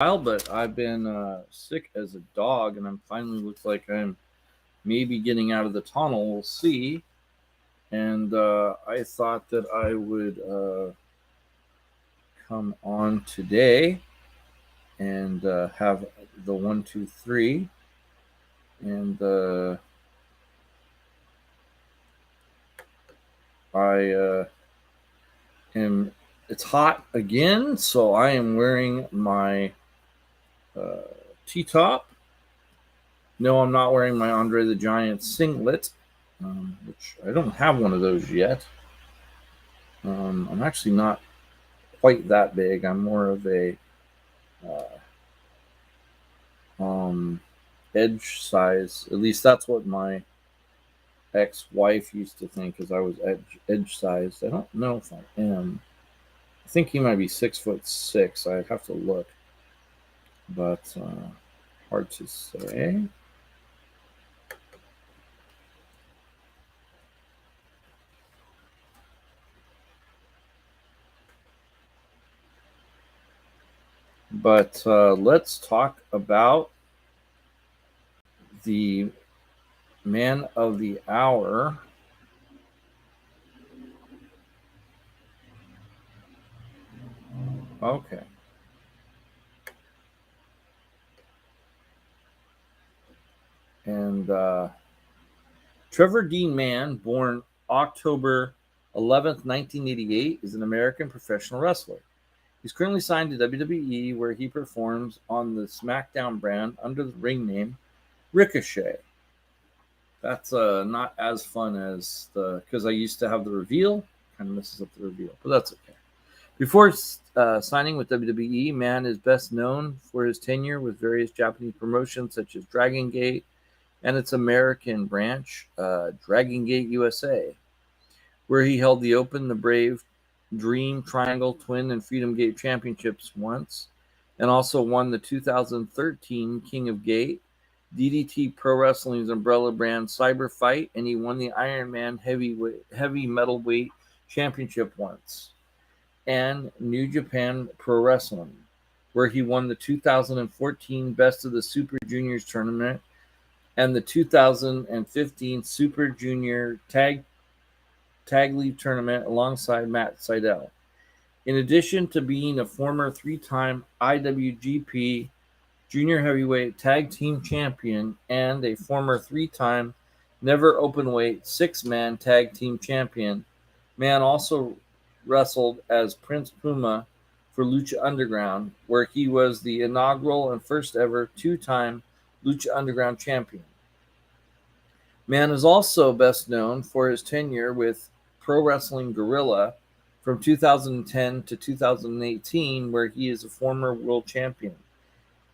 But I've been sick as a dog, and I'm finally looks like I'm maybe getting out of the tunnel. We'll see. And I thought that I would come on today and have the 1, 2, 3, and I am. It's hot again, so I am wearing my uh, T-top. No, I'm not wearing my Andre the Giant singlet, which I don't have one of those yet. I'm actually not quite that big. I'm more of a um, edge size. At least that's what my ex-wife used to think, because I was edge sized. I don't know if I am. I think he might be 6'6". I'd have to look, but hard to say. But let's talk about the man of the hour. Okay. And Trevor Dean Mann, born October 11th, 1988, is an American professional wrestler. He's currently signed to WWE, where he performs on the SmackDown brand under the ring name Ricochet. That's not as fun as because I used to have the reveal. Kind of messes up the reveal, but that's okay. Before signing with WWE, Mann is best known for his tenure with various Japanese promotions such as Dragon Gate and its American branch, Dragon Gate USA, where he held the Open, the Brave, Dream, Triangle, Twin, and Freedom Gate championships once, and also won the 2013 King of Gate, DDT Pro Wrestling's umbrella brand Cyber Fight, and he won the Iron Man heavy metalweight championship once, and New Japan Pro Wrestling, where he won the 2014 Best of the Super Juniors tournament and the 2015 Super Junior Tag League tournament alongside Matt Sydal. In addition to being a former three-time IWGP Junior Heavyweight Tag Team Champion and a former three-time Never Openweight Six-Man Tag Team Champion, Mann also wrestled as Prince Puma for Lucha Underground, where he was the inaugural and first ever two-time Lucha Underground champion. Mann is also best known for his tenure with Pro Wrestling Guerrilla from 2010 to 2018, where he is a former world champion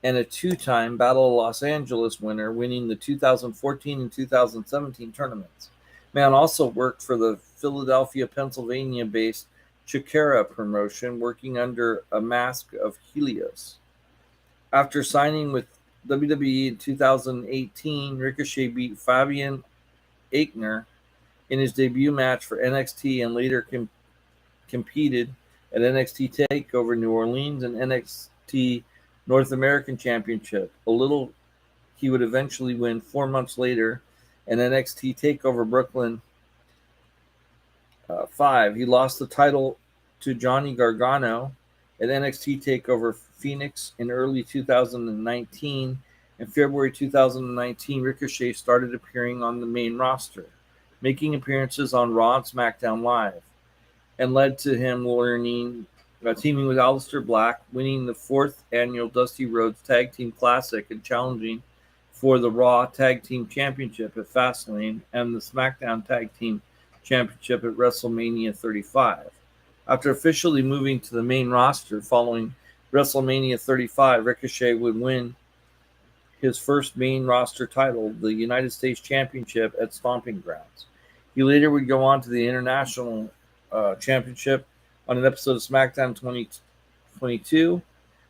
and a two-time Battle of Los Angeles winner, winning the 2014 and 2017 tournaments. Mann also worked for the Philadelphia, Pennsylvania-based Chikara promotion, working under a mask of Helios. After signing with WWE in 2018, Ricochet beat Fabian Aichner in his debut match for NXT and later competed at NXT TakeOver New Orleans and NXT North American Championship. He would eventually win 4 months later in NXT TakeOver Brooklyn 5. He lost the title to Johnny Gargano at NXT TakeOver Phoenix in early 2019. In February 2019, Ricochet started appearing on the main roster, making appearances on Raw and SmackDown Live, and led to him teaming with Aleister Black, winning the 4th annual Dusty Rhodes Tag Team Classic and challenging for the Raw Tag Team Championship at Fastlane and the SmackDown Tag Team Championship at WrestleMania 35. After officially moving to the main roster following WrestleMania 35, Ricochet would win his first main roster title, the United States Championship at Stomping Grounds. He later would go on to the International Championship on an episode of SmackDown 2022,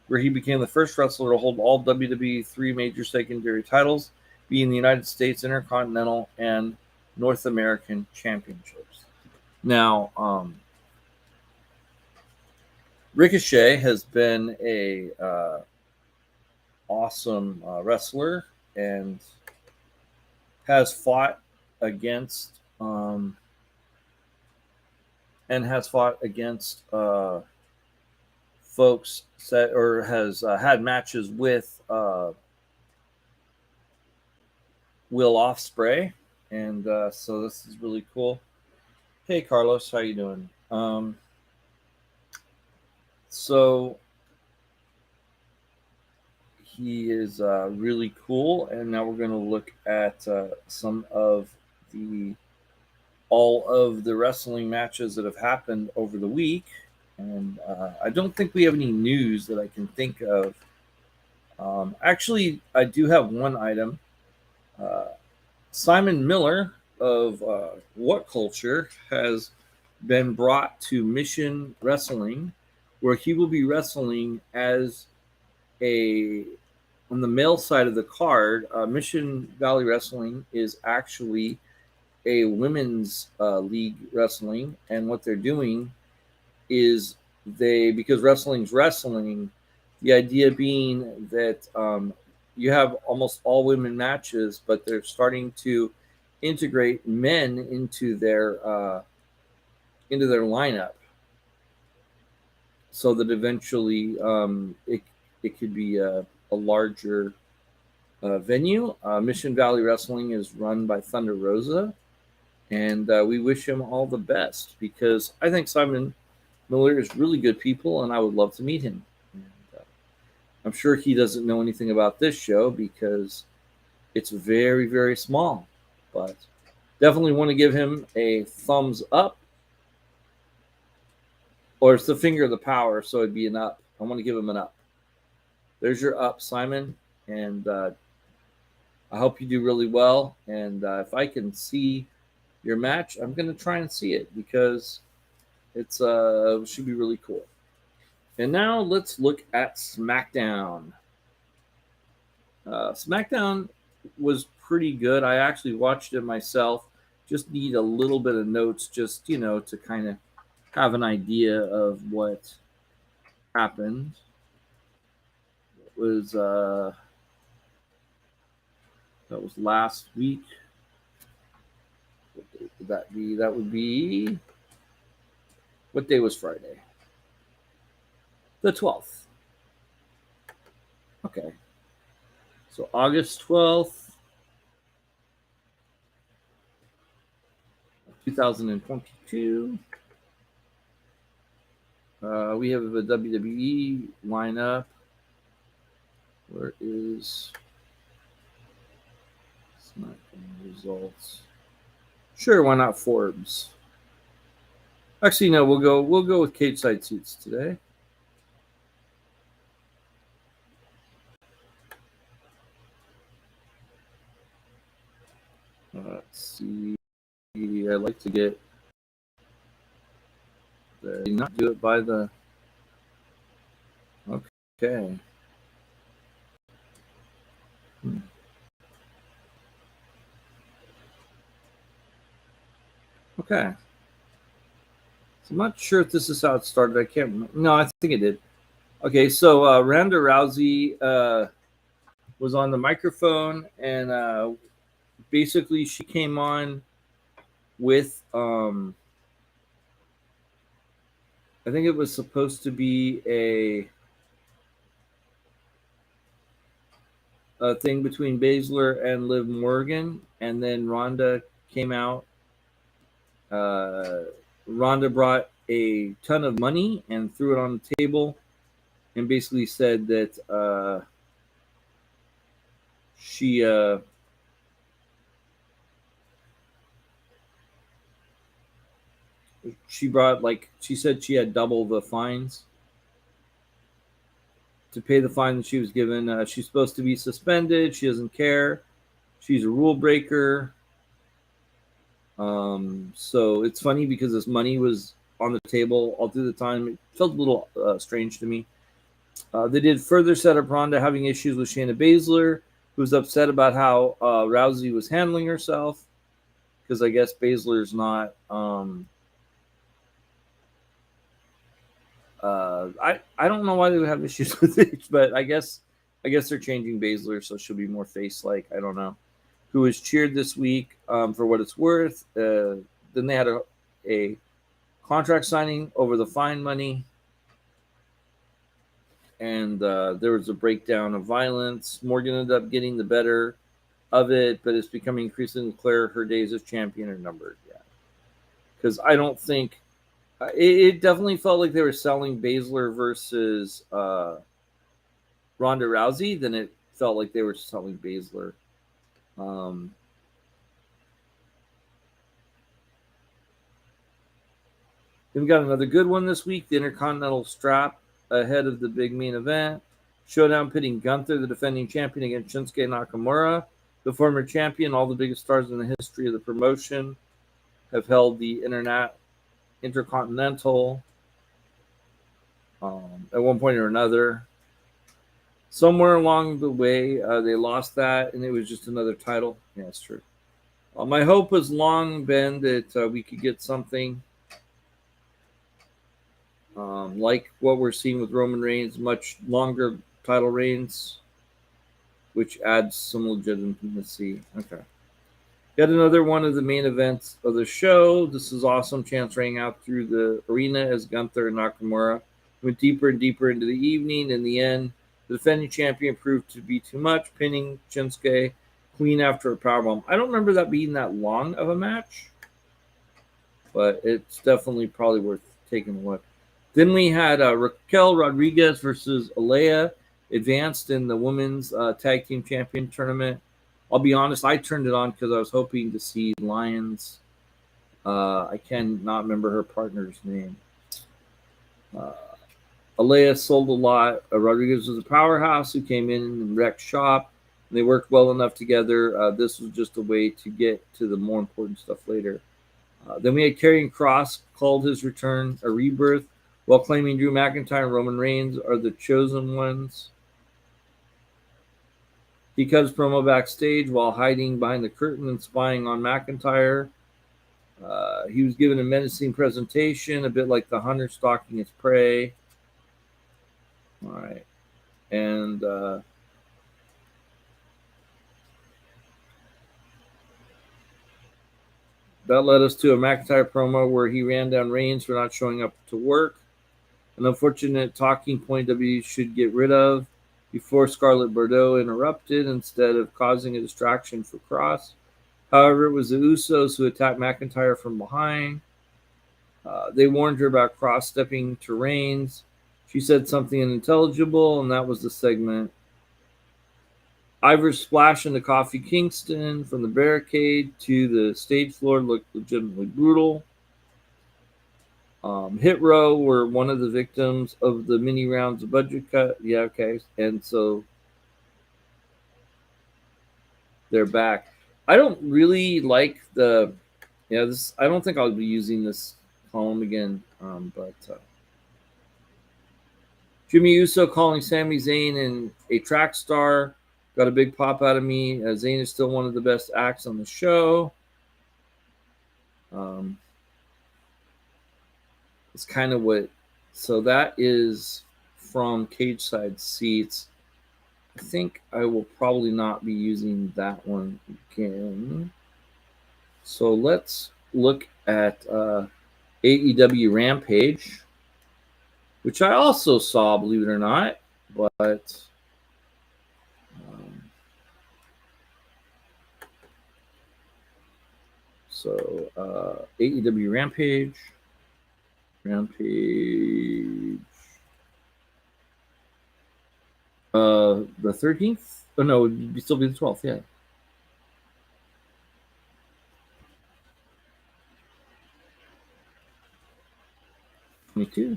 where he became the first wrestler to hold all WWE three major secondary titles, being the United States Intercontinental and North American Championships. Now, Ricochet has been a awesome wrestler and has fought against folks that or has had matches with Will Ospreay, and so this is really cool. Hey Carlos, how you doing? So he is really cool, and now we're going to look at some of all of the wrestling matches that have happened over the week. And I don't think we have any news that I can think of. Actually, I do have one item. Simon Miller of What Culture has been brought to Mission Wrestling, where he will be wrestling as on the male side of the card. Mission Valley Wrestling is actually a women's league wrestling, and what they're doing is because wrestling's wrestling, the idea being that you have almost all women matches, but they're starting to integrate men into their lineup, so that eventually it could be a larger venue. Mission Valley Wrestling is run by Thunder Rosa, and we wish him all the best, because I think Simon Miller is really good people, and I would love to meet him. And, I'm sure he doesn't know anything about this show because it's very, very small, but definitely want to give him a thumbs up, or it's the finger of the power, so it'd be an up. I want to give him an up. There's your up, Simon, and I hope you do really well. And if I can see your match, I'm going to try and see it, because it should be really cool. And now let's look at SmackDown. SmackDown was pretty good. I actually watched it myself. Just need a little bit of notes, just to kind of have an idea of what happened. It was that was last week. What day would that be? That would be, what day was Friday? The 12th. Okay. So August 12th, 2022. We have a WWE lineup. Where is SmackDown results? Sure, why not Forbes? Actually, no, we'll go with cage side seats today. Let's see. I like to get not do it by the. Okay. Okay. So I'm not sure if this is how it started. I can't remember. No, I think it did. Okay, so Ronda Rousey was on the microphone, and basically she came on with I think it was supposed to be a thing between Baszler and Liv Morgan, and then Ronda came out. Ronda brought a ton of money and threw it on the table, and basically said that she brought, like, she said she had double the fines to pay the fine that she was given. She's supposed to be suspended. She doesn't care. She's a rule breaker. So it's funny because this money was on the table all through the time. It felt a little strange to me. They did further set up Ronda having issues with Shayna Baszler, who was upset about how Rousey was handling herself, because I guess Baszler's not. I don't know why they would have issues with it, but I guess I guess they're changing Baszler, so she'll be more face-like. I don't know. Who was cheered this week for what it's worth. Then they had a contract signing over the fine money, and there was a breakdown of violence. Morgan ended up getting the better of it, but it's becoming increasingly clear her days as champion are numbered. Yeah, because I don't think it definitely felt like they were selling Baszler versus Ronda Rousey. Then it felt like they were selling Baszler. Then we got another good one this week, the Intercontinental strap ahead of the big main event. Showdown pitting Gunther, the defending champion, against Shinsuke Nakamura, the former champion. All the biggest stars in the history of the promotion have held the Intercontinental at one point or another. Somewhere along the way, they lost that, and it was just another title. Yeah, it's true. My hope has long been that we could get something like what we're seeing with Roman Reigns, much longer title reigns, which adds some legitimacy. Okay. Yet another one of the main events of the show. This is awesome. Chance rang out through the arena as Gunther and Nakamura went deeper and deeper into the evening. In the end, the defending champion proved to be too much, pinning Shinsuke clean after a powerbomb. I don't remember that being that long of a match, but it's definitely probably worth taking a look. Then we had Raquel Rodriguez versus Alea advanced in the women's tag team champion tournament. I'll be honest, I turned it on because I was hoping to see Lyons. I cannot remember her partner's name. Alea sold a lot. Rodriguez was a powerhouse who came in and wrecked shop. They worked well enough together. This was just a way to get to the more important stuff later. Then we had Karrion Kross called his return a rebirth, while claiming Drew McIntyre and Roman Reigns are the chosen ones. He cut his promo backstage while hiding behind the curtain and spying on McIntyre. He was given a menacing presentation, a bit like the hunter stalking his prey. All right. And that led us to a McIntyre promo where he ran down Reigns for not showing up to work. An unfortunate talking point WWE should get rid of before Scarlett Bordeaux interrupted instead of causing a distraction for Kross. However, it was the Usos who attacked McIntyre from behind. They warned her about Kross stepping to Reigns. She said something unintelligible, and that was the segment. Ivor's splash into Kofi Kingston from the barricade to the stage floor looked legitimately brutal. Hit Row were one of the victims of the mini rounds of budget cut. Yeah, okay. And so they're back. I don't really like this. I don't think I'll be using this column again. But Jimmy Uso calling Sami Zayn and a track star got a big pop out of me. Zayn is still one of the best acts on the show. It's kind of what. So that is from Cage Side Seats. I think I will probably not be using that one again. So let's look at AEW Rampage, which I also saw, believe it or not. But AEW Rampage. The 13th? Oh, no, it'd still be the 12th, yeah. Me too.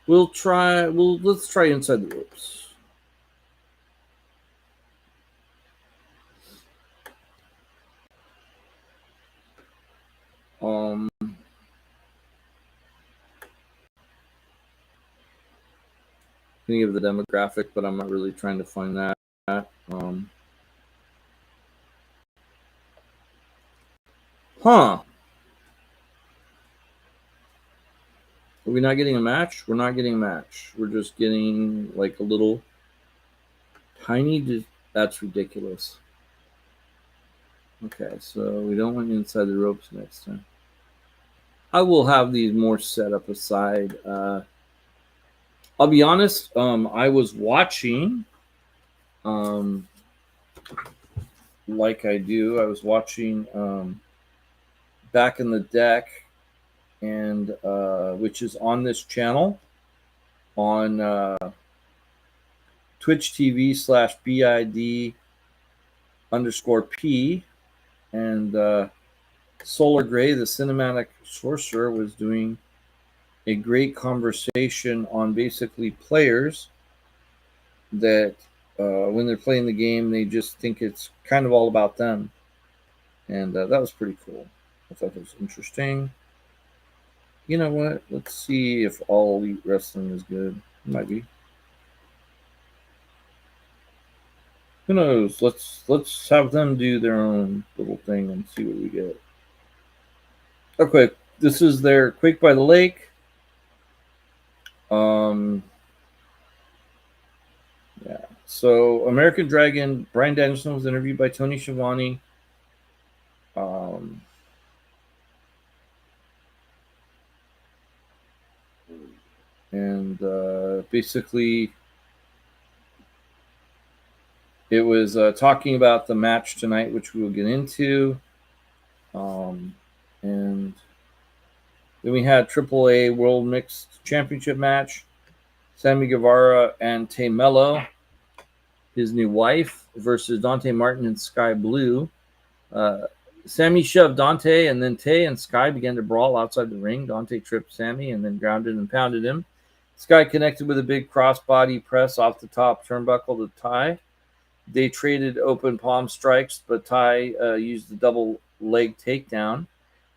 Let's try Inside the Ropes. Any of the demographic, but I'm not really trying to find that. Are we not getting a match? We're not getting a match. We're just getting like a little tiny. That's ridiculous. Okay, so we don't want you inside the ropes next time. I will have these more set up aside. I'll be honest. I was watching, like I do. I was watching Back in the Deck, and which is on this channel on Twitch TV /BID_P, and Solar Gray, the cinematic sorcerer, was doing a great conversation on basically players that when they're playing the game, they just think it's kind of all about them. And that was pretty cool. I thought it was interesting. You know what? Let's see if All Elite Wrestling is good. It might be. Who knows? Let's have them do their own little thing and see what we get. Okay, this is their Quake by the Lake. Yeah. So American Dragon, Bryan Danielson was interviewed by Tony Schiavone. And basically, it was talking about the match tonight, which we will get into. And then we had AAA World Mixed Championship match. Sammy Guevara and Tay Mello, his new wife, versus Dante Martin and Sky Blue. Sammy shoved Dante, and then Tay and Sky began to brawl outside the ring. Dante tripped Sammy and then grounded and pounded him. Sky connected with a big crossbody press off the top turnbuckle to Ty. They traded open palm strikes, but Ty used the double leg takedown.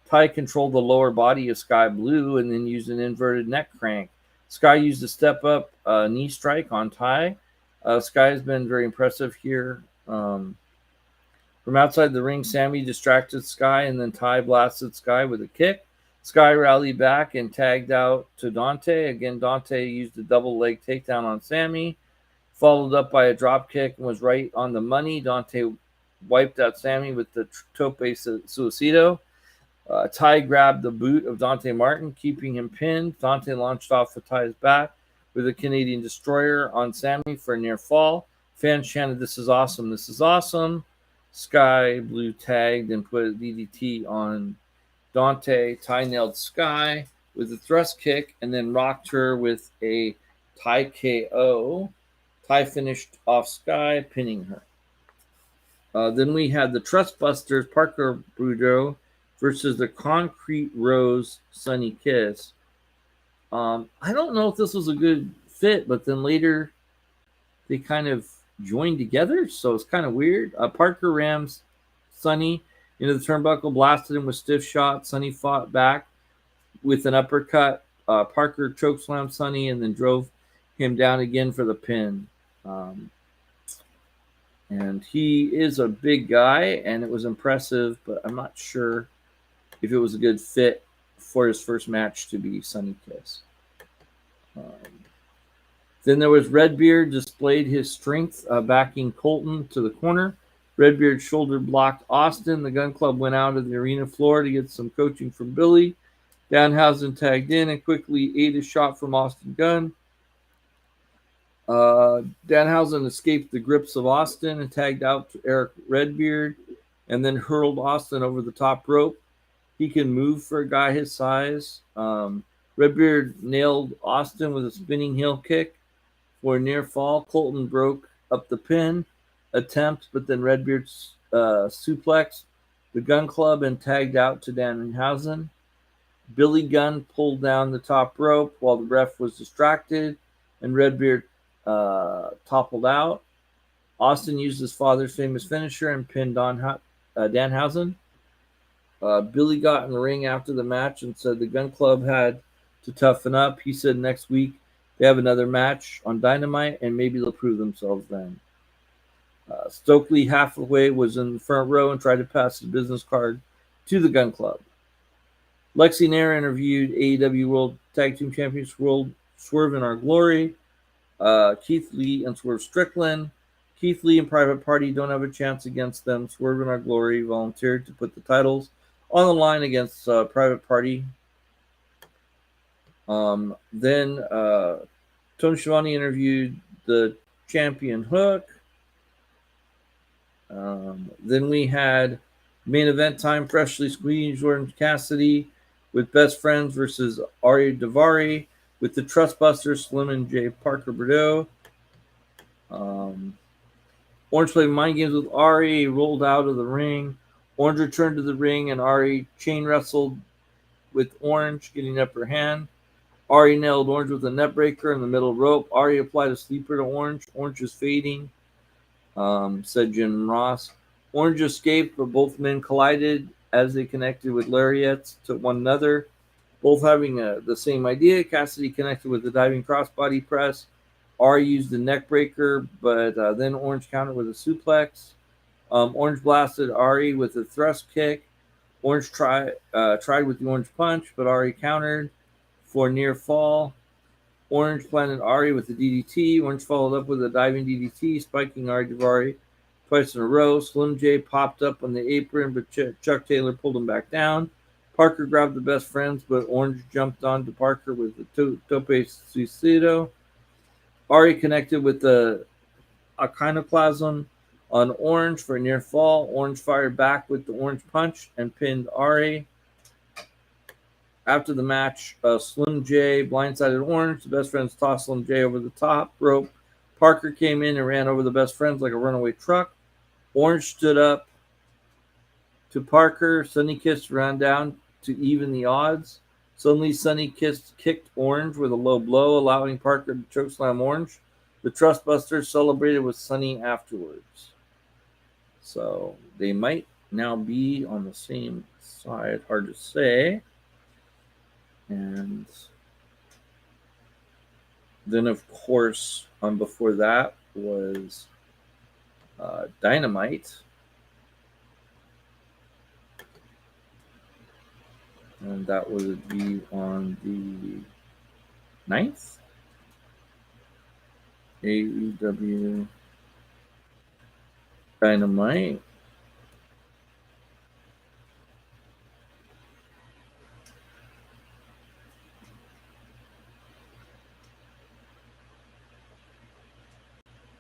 Ty controlled the lower body of Sky Blue and then used an inverted neck crank. Sky used a step-up knee strike on Ty. Sky has been very impressive here. From outside the ring, Sammy distracted Sky, and then Ty blasted Sky with a kick. Sky rallied back and tagged out to Dante. Again, Dante used a double leg takedown on Sammy, followed up by a drop kick, and was right on the money. Dante wiped out Sammy with the tope suicido. Ty grabbed the boot of Dante Martin, keeping him pinned. Dante launched off of Ty's back with a Canadian Destroyer on Sammy for a near fall. Fans chanted, "This is awesome, this is awesome." Sky Blue tagged and put a DDT on Dante. Ty nailed Sky with a thrust kick and then rocked her with a Ty KO. Ty finished off Sky, pinning her. Then we had the Trust Busters, Parker Boudreaux versus the Concrete Rose, Sunny Kiss. I don't know if this was a good fit, but then later they kind of joined together, so it's kind of weird. Parker rams Sunny into the turnbuckle, blasted him with stiff shot. Sunny fought back with an uppercut. Parker chokeslammed Sunny and then drove him down again for the pin. And he is a big guy, and it was impressive, but I'm not sure if it was a good fit for his first match to be Sunny Kiss. Then there was Redbeard, displayed his strength, backing Colton to the corner. Redbeard shoulder blocked Austin. The Gun Club went out of the arena floor to get some coaching from Billy. Danhausen tagged in and quickly ate a shot from Austin Gunn. Danhausen escaped the grips of Austin and tagged out to Eric Redbeard and then hurled Austin over the top rope. He can move for a guy his size. Redbeard nailed Austin with a spinning heel kick for a near fall. Colton broke up the pin attempt, but then Redbeard suplexed the Gun Club and tagged out to Danhausen. Billy Gunn pulled down the top rope while the ref was distracted, and Redbeard toppled out. Austin used his father's famous finisher and pinned Danhausen. Billy got in the ring after the match and said the Gun Club had to toughen up. He said next week they have another match on Dynamite, and maybe they'll prove themselves then. Stokely halfway was in the front row and tried to pass his business card to the Gun Club. Lexi Nair interviewed AEW World Tag Team Champions World Swerve in Our Glory. Keith Lee and Swerve Strickland. Keith Lee and Private Party don't have a chance against them. Swerve in Our Glory volunteered to put the titles on the line against Private Party. Then Tony Schiavone interviewed the champion Hook. Then we had main event time, freshly squeezed Orange Cassidy with Best Friends versus Ari Daivari with the Trustbusters, Slim and Jay Parker Bordeaux. Orange played mind games with Ari, rolled out of the ring. Orange returned to the ring, and Ari chain wrestled with Orange, getting upper hand. Ari nailed Orange with a net breaker in the middle rope. Ari applied a sleeper to Orange. Orange is fading, said Jim Ross. Orange escaped, but both men collided as they connected with lariats to one another, both having the same idea. Cassidy connected with the diving crossbody press. Ari used the neck breaker, but then Orange countered with a suplex. Orange blasted Ari with a thrust kick. Orange tried with the Orange punch, but Ari countered for near fall. Orange planted Ari with the DDT. Orange followed up with a diving DDT, spiking Ari Daivari twice in a row. Slim J popped up on the apron, but Chuck Taylor pulled him back down. Parker grabbed the Best Friends, but Orange jumped onto Parker with the Tope Suicido. Ari connected with the Iconoclasm on Orange for a near fall. Orange fired back with the Orange punch and pinned Ari. After the match, Slim J blindsided Orange. The Best Friends tossed Slim J over the top rope. Parker came in and ran over the Best Friends like a runaway truck. Orange stood up to Parker. Sunny Kiss ran down to even the odds. Suddenly, Sunny Kiss kicked Orange with a low blow, allowing Parker to chokeslam Orange. The Trustbusters celebrated with Sunny afterwards. So they might now be on the same side. Hard to say. And then, of course, before that was Dynamite. And that would be on the 9th. AEW Dynamite.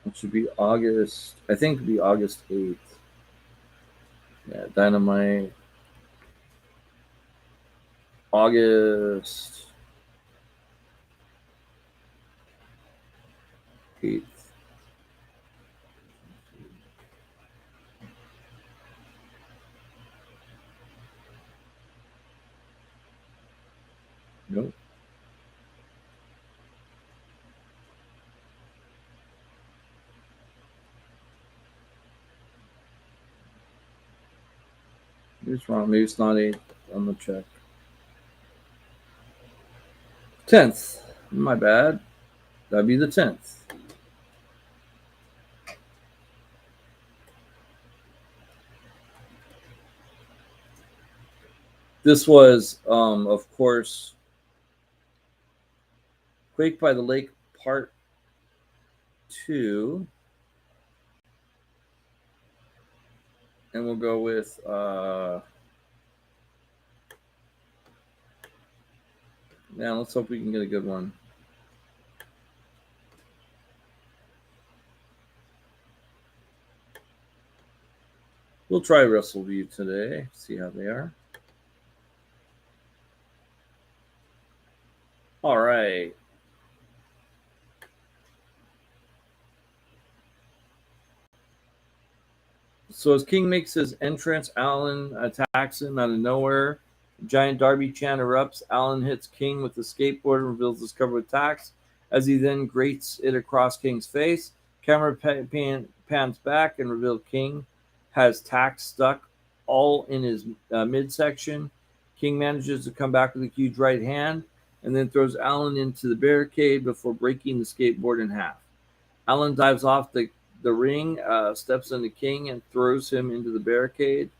It should be August. I think it'd be August 8th. Yeah, Dynamite. August 8th. Nope. It's wrong. Maybe it's not 8th. I'm going to check. 10th. My bad. That'd be the 10th. This was, of course, Quake by the Lake Part 2. And we'll go with now let's hope we can get a good one. We'll try WrestleView today, see how they are. All right. So as King makes his entrance, Allen attacks him out of nowhere. Giant Darby chant erupts. Allen hits King with the skateboard and reveals his cover with tacks as he then grates it across King's face. Camera pans back and reveals King has tacks stuck all in his midsection. King manages to come back with a huge right hand and then throws Allen into the barricade before breaking the skateboard in half. Allen dives off the ring, steps into King and throws him into the barricade.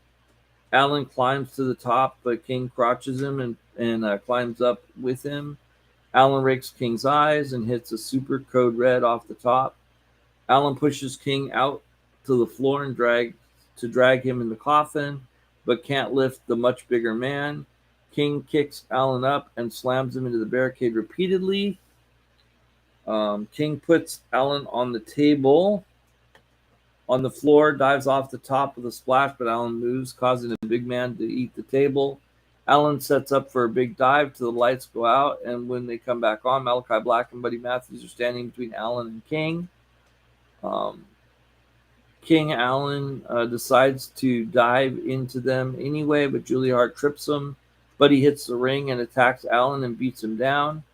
Allen climbs to the top, but King crotches him and and climbs up with him. Alan rakes King's eyes and hits a super code red off the top. Alan pushes King out to the floor and drag him in the coffin, but can't lift the much bigger man. King kicks Alan up and slams him into the barricade repeatedly. King puts Alan on the table on the floor, dives off the top with a splash, but Alan moves, causing the big man to eat the table. Alan sets up for a big dive till the lights go out, and when they come back on, Malachi Black and Buddy Matthews are standing between Alan and King. King Alan decides to dive into them anyway, but Julia Hart trips him. Buddy hits the ring and attacks Alan and beats him down.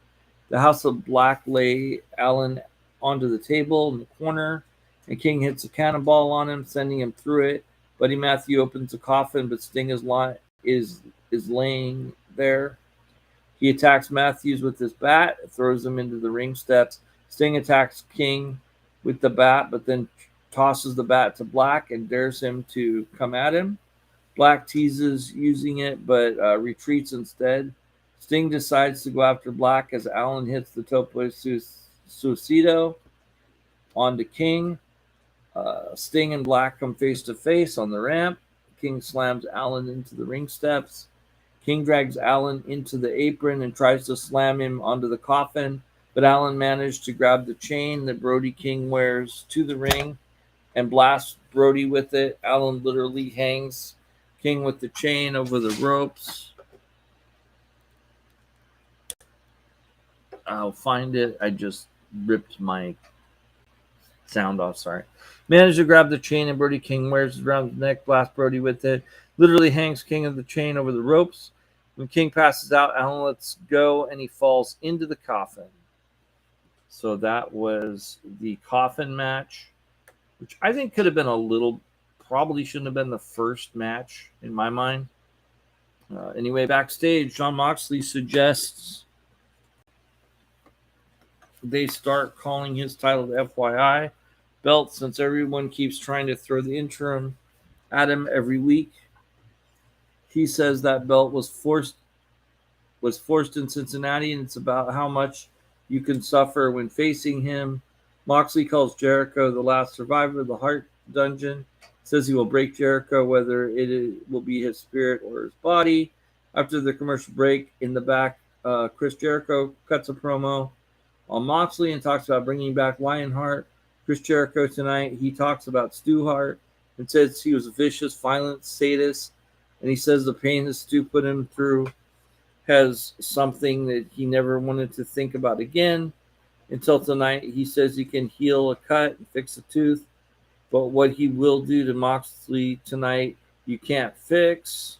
The House of Black lay Alan onto the table in the corner, and King hits a cannonball on him, sending him through it. Buddy Matthew opens the coffin, but Sting is laying there. He attacks Matthews with his bat, throws him into the ring steps. Sting attacks King with the bat, but then tosses the bat to Black and dares him to come at him. Black teases using it, but retreats instead. Sting decides to go after Black as Alan hits the Tope Suicido onto King. Sting and Black come face to face on the ramp. King slams Alan into the ring steps. King drags Alan into the apron and tries to slam him onto the coffin, but Alan managed to grab the chain that Brody King wears to the ring and blasts Brody with it. Alan literally hangs King with the chain over the ropes. I'll find it. I just ripped my sound off, sorry. Managed to grab the chain and Brody King wears it around his neck, blasts Brody with it, literally hangs King of the chain over the ropes. When King passes out, Alan lets go and he falls into the coffin. So that was the coffin match, which I think could have been probably shouldn't have been the first match in my mind. Anyway, backstage, Jon Moxley suggests they start calling his title the FYI belt since everyone keeps trying to throw the interim at him every week. He says that belt was forced in Cincinnati, and it's about how much you can suffer when facing him. Moxley calls Jericho the last survivor of the Heart Dungeon. Says he will break Jericho, whether will be his spirit or his body. After the commercial break, in the back, Chris Jericho cuts a promo on Moxley and talks about bringing back Lionheart. Chris Jericho tonight, he talks about Stu Hart and says he was a vicious, violent sadist. And he says the pain that Stu put him through has something that he never wanted to think about again. Until tonight, he says he can heal a cut and fix a tooth. But what he will do to Moxley tonight, you can't fix.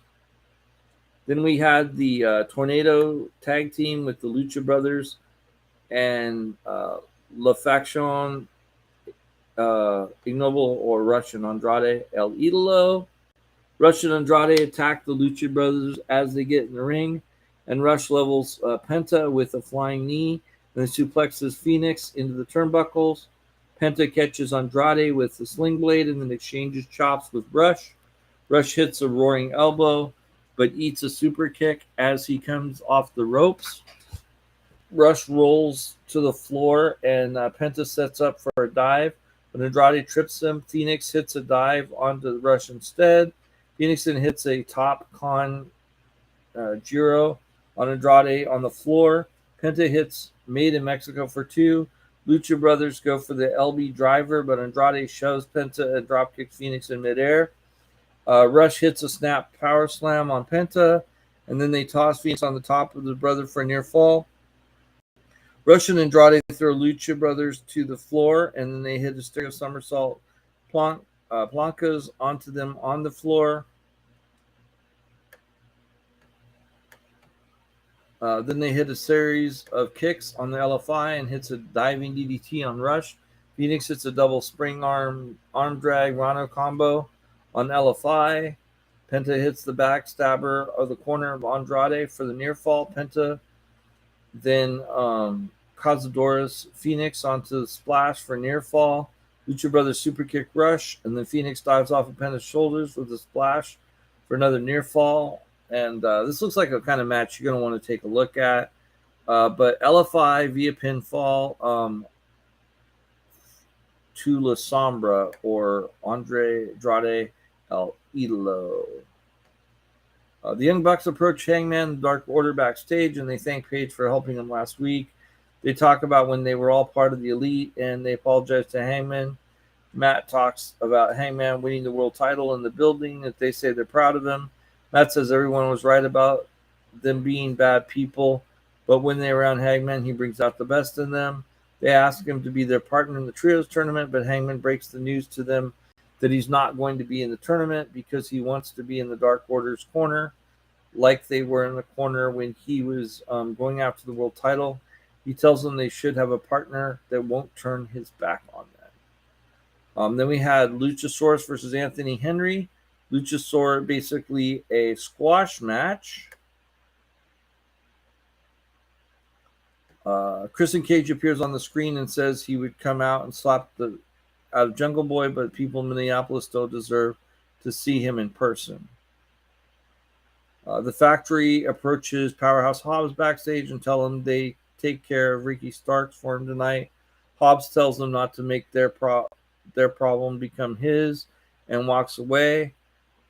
Then we had the Tornado tag team with the Lucha Brothers and La Faction Ignoble or Rush and Andrade El Idolo. Rush and Andrade attack the Lucha Brothers as they get in the ring, and Rush levels Penta with a flying knee, and then suplexes Phoenix into the turnbuckles. Penta catches Andrade with the sling blade and then exchanges chops with Rush. Rush hits a roaring elbow, but eats a super kick as he comes off the ropes. Rush rolls to the floor, and Penta sets up for a dive, but Andrade trips him. Phoenix hits a dive onto Rush instead. Phoenix then hits a top con Giro on Andrade on the floor. Penta hits Made in Mexico for 2. Lucha Brothers go for the LB driver, but Andrade shoves Penta and dropkicks Phoenix in midair. Rush hits a snap power slam on Penta, and then they toss Phoenix on the top of the brother for a near fall. Rush and Andrade throw Lucha Brothers to the floor, and then they hit a stereo somersault Blancas onto them on the floor. Then they hit a series of kicks on the LFI and hits a diving DDT on Rush. Phoenix hits a double spring arm drag Rano combo on LFI. Penta hits the backstabber of the corner of Andrade for the near fall. Penta then Cazadores Phoenix onto the splash for near fall. Lucha Brothers super kick Rush, and then Phoenix dives off of Penta's shoulders with a splash for another near fall. And this looks like a kind of match you're going to want to take a look at. But LFI via pinfall, to La Sombra or Andrade El Idolo. The Young Bucks approach Hangman Dark Order backstage, and they thank Paige for helping them last week. They talk about when they were all part of the Elite, and they apologize to Hangman. Matt talks about Hangman winning the world title in the building, that they say they're proud of him. Matt says everyone was right about them being bad people, but when they're around Hangman, he brings out the best in them. They ask him to be their partner in the Trios tournament, but Hangman breaks the news to them that he's not going to be in the tournament because he wants to be in the Dark Order's corner, like they were in the corner when he was going after the world title. He tells them they should have a partner that won't turn his back on them. Then we had Luchasaurus versus Anthony Henry. Luchasaurus, basically a squash match. Christian Cage appears on the screen and says he would come out and slap the out of Jungle Boy, but people in Minneapolis still deserve to see him in person. The Factory approaches Powerhouse Hobbs backstage and tell him they take care of Ricky Starks for him tonight. Hobbs tells them not to make their problem become his and walks away.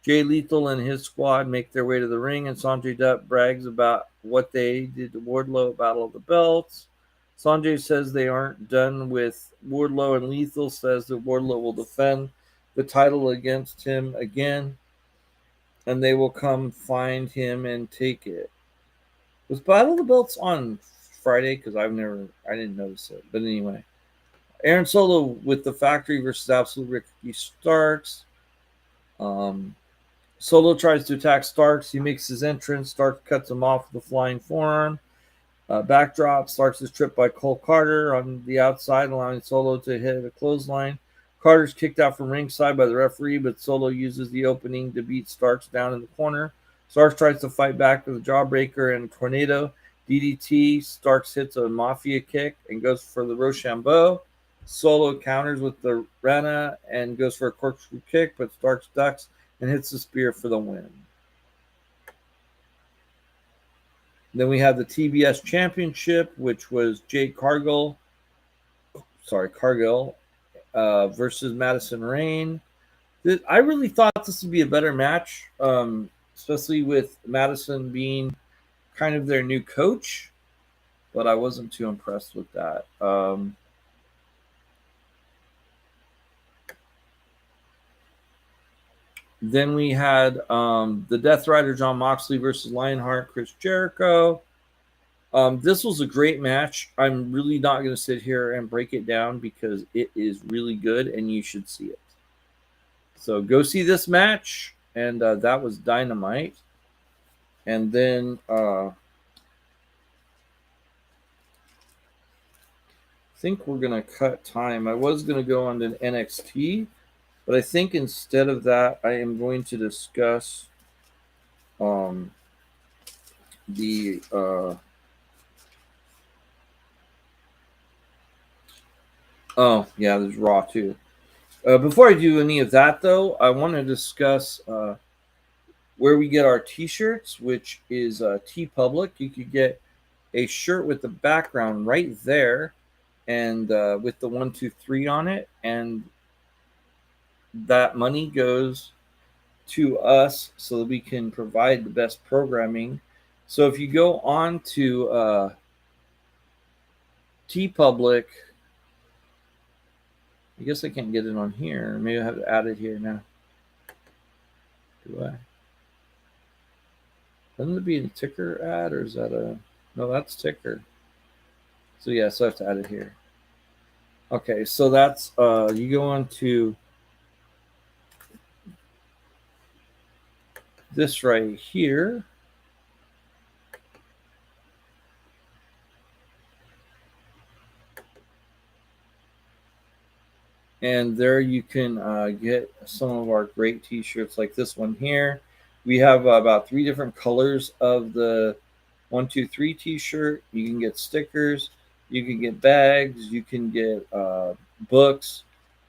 Jay Lethal and his squad make their way to the ring, and Sanjay Dutt brags about what they did to Wardlow at Battle of the Belts. Sanjay says they aren't done with Wardlow, and Lethal says that Wardlow will defend the title against him again, and they will come find him and take it. Was Battle of the Belts on Friday? Because I didn't notice it. But anyway, Aaron Solo with the Factory versus Absolute Ricky Starks. Solo tries to attack Starks. He makes his entrance. Starks cuts him off with a flying forearm. Backdrop. Starks is tripped by Cole Carter on the outside, allowing Solo to hit a clothesline. Carter's kicked out from ringside by the referee, but Solo uses the opening to beat Starks down in the corner. Starks tries to fight back with a jawbreaker and a tornado. DDT. Starks hits a Mafia kick and goes for the Rochambeau. Solo counters with the Rana and goes for a corkscrew kick, but Starks ducks and hits the spear for the win. Then we have the TBS Championship, which was Jade Cargill versus Madison Rayne. I really thought this would be a better match, especially with Madison being kind of their new coach, but I wasn't too impressed with that. Then we had the Death Rider, Jon Moxley versus Lionheart, Chris Jericho. This was a great match. I'm really not going to sit here and break it down because it is really good and you should see it. So go see this match. And that was Dynamite. And then I think we're going to cut time. I was going to go on to NXT. But I think instead of that, I am going to discuss the there's Raw too. Before I do any of that, though, I want to discuss where we get our T-shirts, which is TeePublic. You could get a shirt with the background right there, and with the 1, 2, 3 on it, and that money goes to us so that we can provide the best programming. So if you go on to TeePublic, I guess I can't get it on here. Maybe I have to add it here now. Do I? Doesn't it be a ticker ad, or is that a... No, that's ticker. So yeah, so I have to add it here. Okay, so that's you go on to this right here. And there you can get some of our great T-shirts like this one here. We have about 3 different colors of the 1, 2, 3 T-shirt. You can get stickers. You can get bags. You can get books.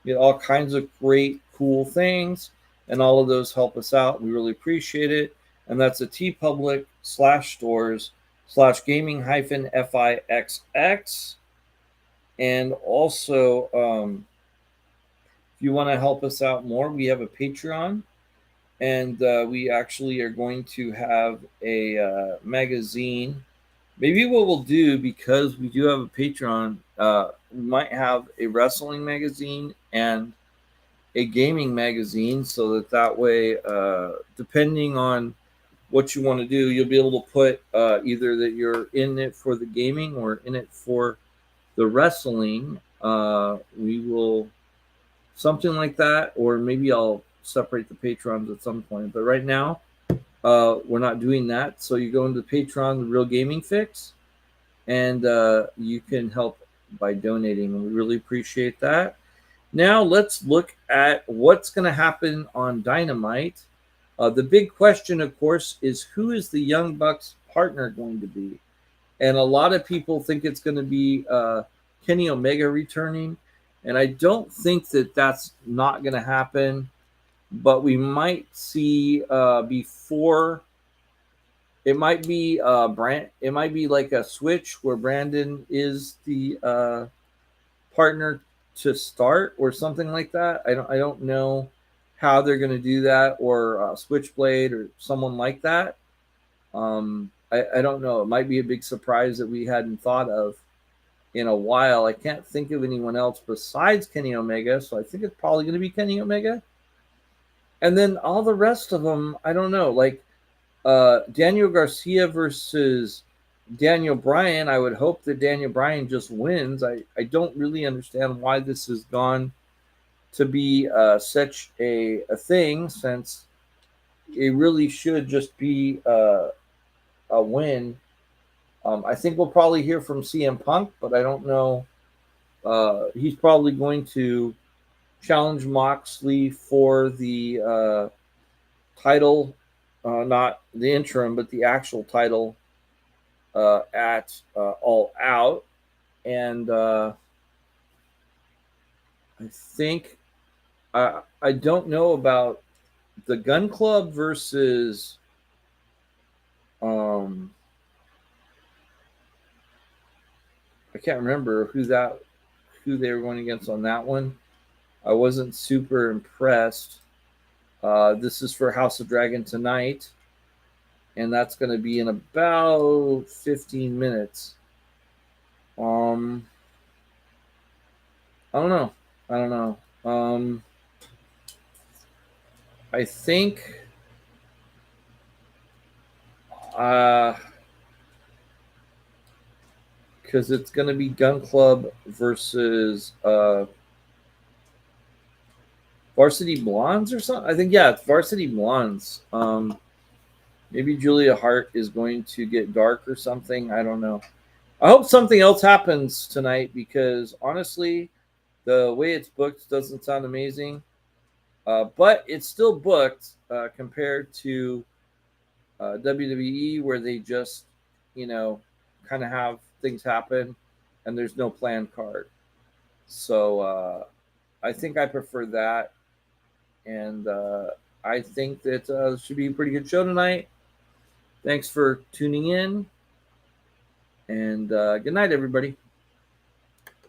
You get all kinds of great, cool things. And all of those help us out. We really appreciate it. and that's a tpublic/stores/gaming-fixx. And also, if you want to help us out more, we have a Patreon, and we actually are going to have a magazine. Maybe what we'll do, because we do have a Patreon, we might have a wrestling magazine and a gaming magazine, so that way, depending on what you want to do, you'll be able to put either that you're in it for the gaming or in it for the wrestling. We will something like that, or maybe I'll separate the patrons at some point. But right now, we're not doing that. So you go into Patreon, the Real Gaming Fix, and you can help by donating, and we really appreciate that. Now let's look at what's going to happen on Dynamite. The big question, of course, is who is the Young Bucks partner going to be? And a lot of people think it's going to be Kenny Omega returning, and I don't think that that's not going to happen. But we might see before. It might be It might be like a switch where Brandon is the partner to start, or something like that. I don't know how they're going to do that, or Switchblade or someone like that. I don't know. It might be a big surprise that we hadn't thought of in a while. I can't think of anyone else besides Kenny Omega, so I think it's probably going to be Kenny Omega. And then all the rest of them, I don't know. Like Daniel Garcia versus Daniel Bryan. I would hope that Daniel Bryan just wins. I don't really understand why this has gone to be such a thing, since it really should just be a win. I think we'll probably hear from CM Punk, but I don't know. He's probably going to challenge Moxley for the title, not the interim, but the actual title at All Out. And I think I don't know about the Gun Club versus I can't remember who they were going against on that one. I wasn't super impressed. This is for House of Dragon tonight, and that's going to be in about 15 minutes. I don't know. I think because it's going to be Gun Club versus Varsity Blondes or something. I think, yeah, it's Varsity Blondes. Maybe Julia Hart is going to get dark or something. I don't know. I hope something else happens tonight, because honestly, the way it's booked doesn't sound amazing. But it's still booked compared to WWE, where they just, kind of have things happen and there's no planned card. So I think I prefer that. And I think that it should be a pretty good show tonight. Thanks for tuning in. And good night, everybody.